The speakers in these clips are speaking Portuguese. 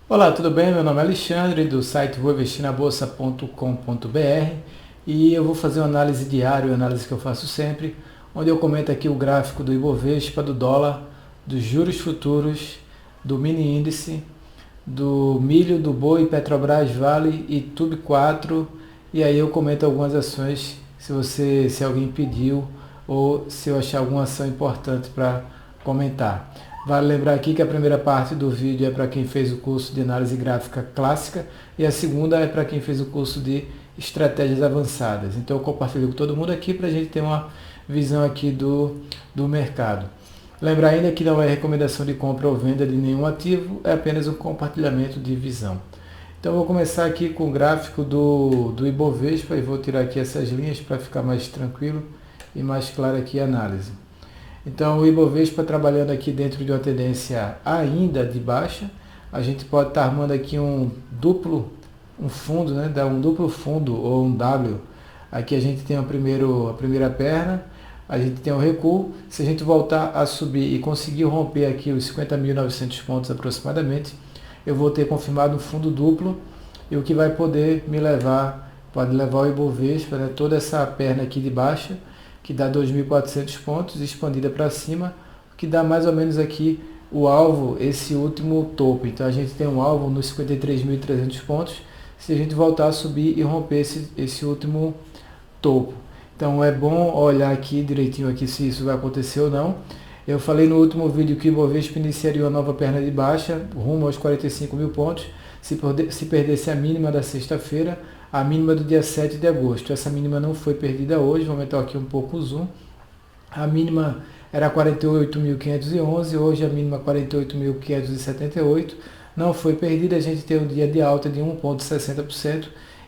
Olá, tudo bem? Meu nome é Alexandre, do site voinvestirnabolsa.com.br, e eu vou fazer uma análise diária, uma análise que eu faço sempre, onde eu comento aqui o gráfico do Ibovespa, do dólar, dos juros futuros, do mini índice, do milho, do boi, Petrobras, Vale e TUB4, e aí eu comento algumas ações se alguém pediu ou se eu achar alguma ação importante para comentar. Vale lembrar aqui que a primeira parte do vídeo é para quem fez o curso de análise gráfica clássica e a segunda é para quem fez o curso de estratégias avançadas. Então eu compartilho com todo mundo aqui para a gente ter uma visão aqui do mercado. Lembrar ainda que não é recomendação de compra ou venda de nenhum ativo, é apenas um compartilhamento de visão. Então eu vou começar aqui com o gráfico do Ibovespa e vou tirar aqui essas linhas para ficar mais tranquilo e mais clara aqui a análise. Então o Ibovespa trabalhando aqui dentro de uma tendência ainda de baixa, a gente pode estar armando aqui um fundo, né? Um duplo fundo ou um W. Aqui a gente tem a primeira perna, a gente tem um recuo. Se a gente voltar a subir e conseguir romper aqui os 50.900 pontos aproximadamente, eu vou ter confirmado um fundo duplo, e o que vai poder pode levar o Ibovespa, né, toda essa perna aqui de baixa, que dá 2.400 pontos, expandida para cima, que dá mais ou menos aqui o alvo, esse último topo. Então a gente tem um alvo nos 53.300 pontos, se a gente voltar a subir e romper esse último topo. Então é bom olhar aqui direitinho aqui se isso vai acontecer ou não. Eu falei no último vídeo que o Ibovespa iniciaria uma nova perna de baixa, rumo aos 45 mil pontos, se perdesse a mínima da sexta-feira, a mínima do dia 7 de agosto. Essa mínima não foi perdida hoje, vou aumentar aqui um pouco o zoom. A mínima era 48.511, hoje a mínima 48.578, não foi perdida, a gente tem um dia de alta de 1,60%,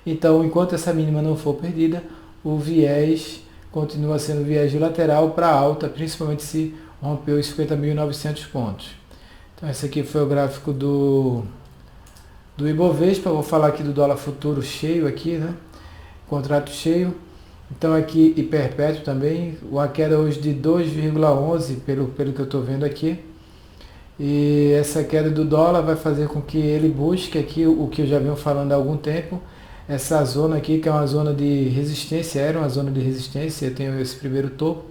então enquanto essa mínima não for perdida, o viés continua sendo viés de lateral para alta, principalmente se rompeu os 50.900 pontos. Então esse aqui foi o gráfico do Ibovespa. Vou falar aqui do dólar futuro cheio aqui, né? Contrato cheio. Então aqui e perpétuo também, uma queda hoje de 2,11 pelo que eu estou vendo aqui. E essa queda do dólar vai fazer com que ele busque aqui o que eu já venho falando há algum tempo, essa zona aqui que é uma zona de resistência, era uma zona de resistência. Eu tenho esse primeiro topo,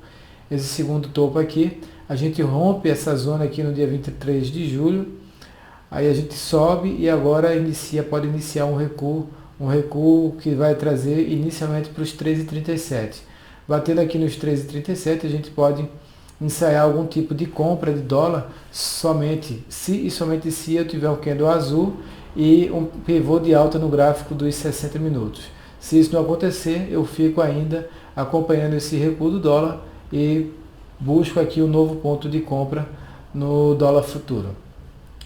esse segundo topo aqui, a gente rompe essa zona aqui no dia 23 de julho, aí a gente sobe e agora pode iniciar um recuo que vai trazer inicialmente para os 13,37. Batendo aqui nos 13,37, a gente pode ensaiar algum tipo de compra de dólar somente se eu tiver um candle azul e um pivô de alta no gráfico dos 60 minutos. Se isso não acontecer, eu fico ainda acompanhando esse recuo do dólar e busco aqui um novo ponto de compra no dólar futuro.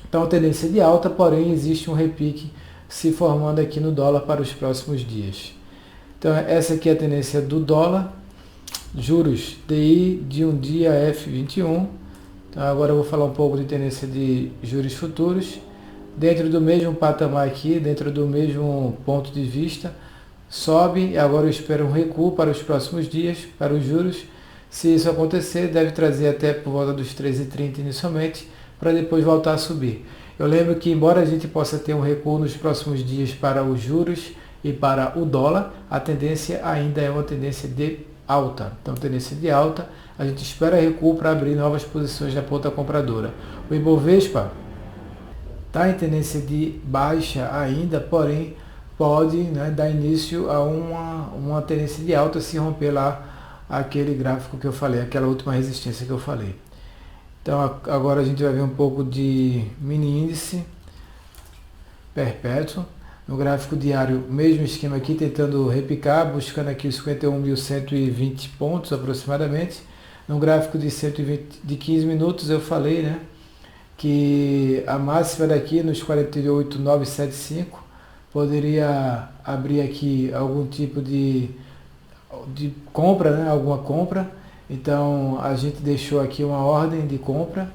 Então, tendência de alta, porém existe um repique se formando aqui no dólar para os próximos dias. Então, essa aqui é a tendência do dólar. Juros DI de um dia F21. Então, agora eu vou falar um pouco de tendência de juros futuros. Dentro do mesmo patamar aqui, dentro do mesmo ponto de vista, sobe e agora eu espero um recuo para os próximos dias, para os juros. Se isso acontecer, deve trazer até por volta dos 13,30 inicialmente, para depois voltar a subir. Eu lembro que, embora a gente possa ter um recuo nos próximos dias para os juros e para o dólar, a tendência ainda é uma tendência de alta. Então, tendência de alta, a gente espera recuo para abrir novas posições na ponta compradora. O Ibovespa está em tendência de baixa ainda, porém pode, né, dar início a uma tendência de alta se romper lá aquele gráfico que eu falei, aquela última resistência que eu falei. Então agora a gente vai ver um pouco de mini índice perpétuo. No gráfico diário, mesmo esquema aqui, tentando repicar, buscando aqui os 51.120 pontos aproximadamente. No gráfico de 15 minutos eu falei, né, que a máxima daqui nos 48.975 poderia abrir aqui algum tipo de compra, né, alguma compra. Então a gente deixou aqui uma ordem de compra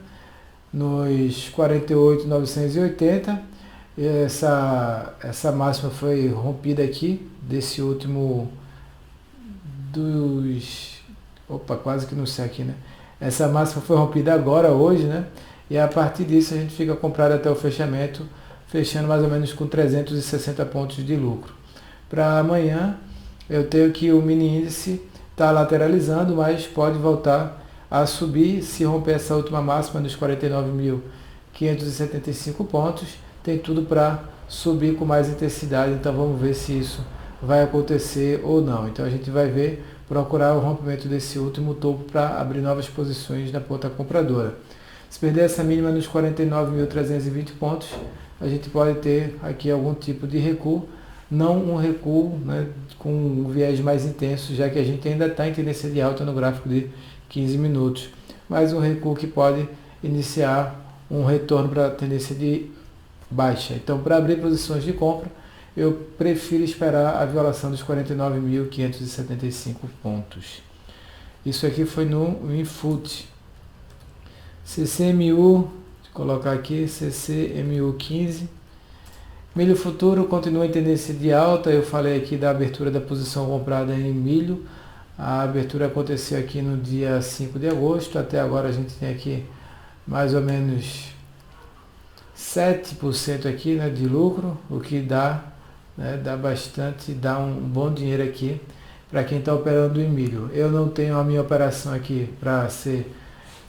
nos 48.980. Essa máxima foi rompida aqui desse último quase que não sei aqui, né? Essa máxima foi rompida agora, hoje, né? E a partir disso a gente fica comprado até o fechamento fechando mais ou menos com 360 pontos de lucro. Para amanhã, eu tenho que o mini índice está lateralizando, mas pode voltar a subir se romper essa última máxima dos 49.575 pontos. Tem tudo para subir com mais intensidade, então vamos ver se isso vai acontecer ou não. Então a gente vai ver, procurar o rompimento desse último topo para abrir novas posições na ponta compradora. Se perder essa mínima nos 49.320 pontos, a gente pode ter aqui algum tipo de recuo, não um recuo, né, com um viés mais intenso, já que a gente ainda está em tendência de alta no gráfico de 15 minutos, mas um recuo que pode iniciar um retorno para a tendência de baixa. Então, para abrir posições de compra, eu prefiro esperar a violação dos 49.575 pontos. Isso aqui foi no Winfoot. CCMU, vou colocar aqui, CCMU 15. Milho futuro continua em tendência de alta. Eu falei aqui da abertura da posição comprada em milho. A abertura aconteceu aqui no dia 5 de agosto. Até agora a gente tem aqui mais ou menos 7% aqui, né, de lucro, o que dá, né, dá bastante, dá um bom dinheiro aqui para quem está operando em milho. Eu não tenho a minha operação aqui para ser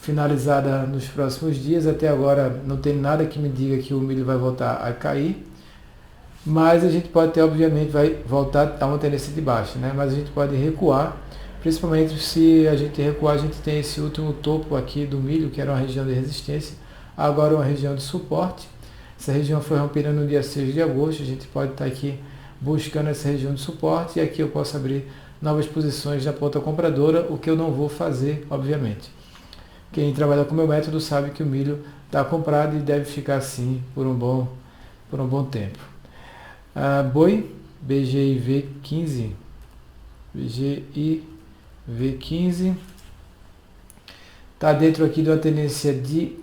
finalizada nos próximos dias. Até agora não tem nada que me diga que o milho vai voltar a cair. Mas a gente pode ter, obviamente, vai voltar a uma tendência de baixa, né? Mas a gente pode recuar, principalmente se a gente recuar, a gente tem esse último topo aqui do milho, que era uma região de resistência, agora uma região de suporte. Essa região foi rompida no dia 6 de agosto, a gente pode estar aqui buscando essa região de suporte, e aqui eu posso abrir novas posições na ponta compradora, o que eu não vou fazer, obviamente. Quem trabalha com o meu método sabe que o milho está comprado e deve ficar assim por um bom tempo. Boi, BGIV 15, BGIV 15, está dentro aqui de uma tendência de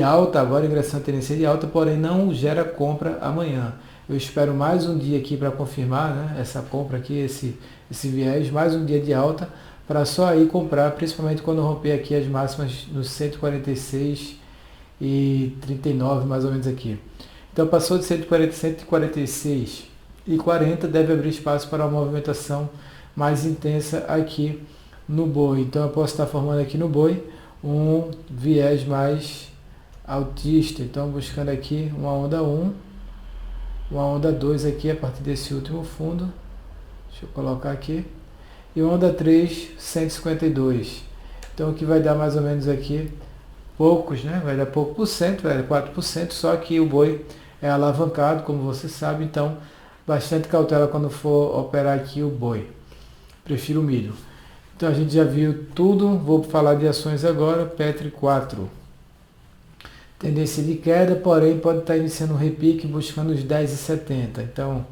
alta, agora ingressando na tendência de alta, porém não gera compra amanhã. Eu espero mais um dia aqui para confirmar, né, essa compra aqui, esse viés, mais um dia de alta, para só aí comprar, principalmente quando romper aqui as máximas nos 146 e 39, mais ou menos aqui. Então passou de 146 e 40, deve abrir espaço para uma movimentação mais intensa aqui no boi. Então eu posso estar formando aqui no boi um viés mais altista. Então buscando aqui uma onda 1, uma onda 2 aqui a partir desse último fundo. Deixa eu colocar aqui. E onda 3, 152. Então o que vai dar mais ou menos aqui, poucos, né? Vai dar pouco por cento, vai dar 4%, só que o boi é alavancado, como você sabe, então bastante cautela quando for operar aqui o boi. Prefiro o milho. Então a gente já viu tudo, vou falar de ações agora. Petri 4. Tendência de queda, porém pode estar iniciando um repique buscando os 10,70. Então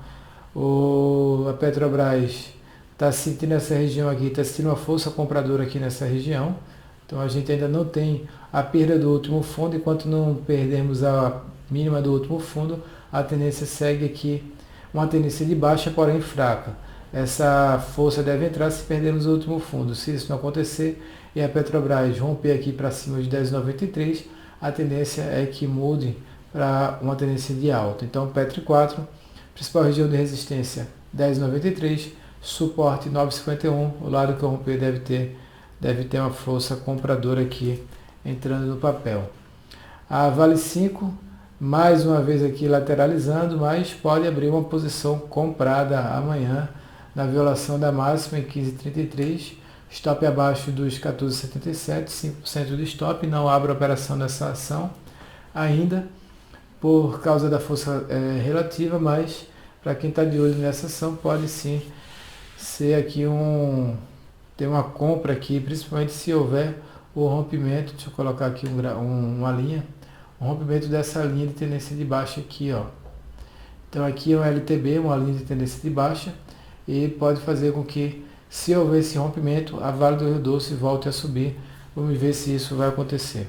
a Petrobras está sentindo essa região aqui, está sentindo uma força compradora aqui nessa região. Então a gente ainda não tem a perda do último fundo, enquanto não perdermos a mínima do último fundo, a tendência segue aqui, uma tendência de baixa, porém fraca. Essa força deve entrar se perdermos o último fundo. Se isso não acontecer e a Petrobras romper aqui para cima de 10,93, a tendência é que mude para uma tendência de alta. Então, Petri 4, principal região de resistência 10,93, suporte 9,51, o lado que eu romper deve ter uma força compradora aqui entrando no papel. A Vale 5, mais uma vez aqui lateralizando, mas pode abrir uma posição comprada amanhã na violação da máxima em 15,33, stop abaixo dos 14,77, 5% de stop, não abre operação nessa ação ainda por causa da força relativa, mas para quem está de olho nessa ação pode sim ser aqui ter uma compra aqui, principalmente se houver o rompimento. Deixa eu colocar aqui uma linha, o rompimento dessa linha de tendência de baixa aqui, ó. Então aqui é um LTB, uma linha de tendência de baixa, e pode fazer com que, se houver esse rompimento, a Vale do Rio Doce volte a subir. Vamos ver se isso vai acontecer.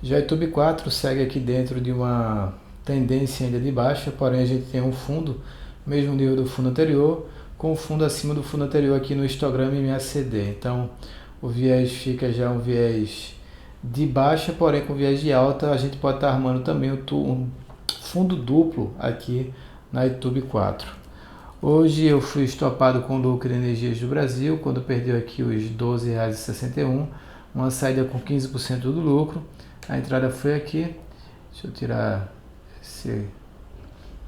Já YouTube 4 segue aqui dentro de uma tendência ainda de baixa, porém a gente tem um fundo, mesmo nível do fundo anterior, com o fundo acima do fundo anterior aqui no histograma MACD. Então o viés fica já um viés de baixa, porém com viés de alta. A gente pode estar armando também um fundo duplo aqui na YouTube 4. Hoje eu fui estopado com o lucro em Energias do Brasil, quando perdeu aqui os R$ 12,61, uma saída com 15% do lucro. A entrada foi aqui, deixa eu tirar esse...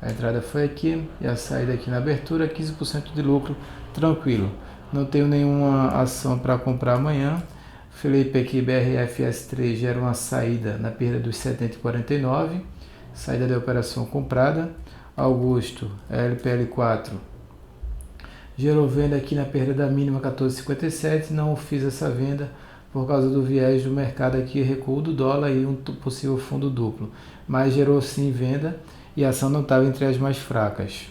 A entrada foi aqui e a saída aqui na abertura, 15% de lucro, tranquilo. Não tenho nenhuma ação para comprar amanhã. Felipe aqui, BRFS3, gera uma saída na perda dos 70,49, saída da operação comprada. Augusto, LPL4, gerou venda aqui na perda da mínima 14,57, não fiz essa venda por causa do viés do mercado aqui, recuo do dólar e um possível fundo duplo, mas gerou sim venda e a ação não estava entre as mais fracas.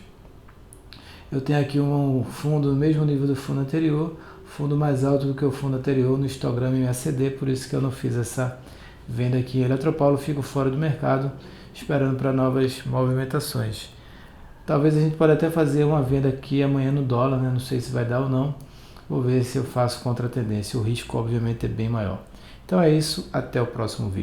Eu tenho aqui um fundo no mesmo nível do fundo anterior, fundo mais alto do que o fundo anterior no histograma MACD, por isso que eu não fiz essa venda aqui em Eletropaulo, fico fora do mercado, esperando para novas movimentações. Talvez a gente pode até fazer uma venda aqui amanhã no dólar, né? Não sei se vai dar ou não, vou ver se eu faço contra a tendência, o risco obviamente é bem maior. Então é isso, até o próximo vídeo.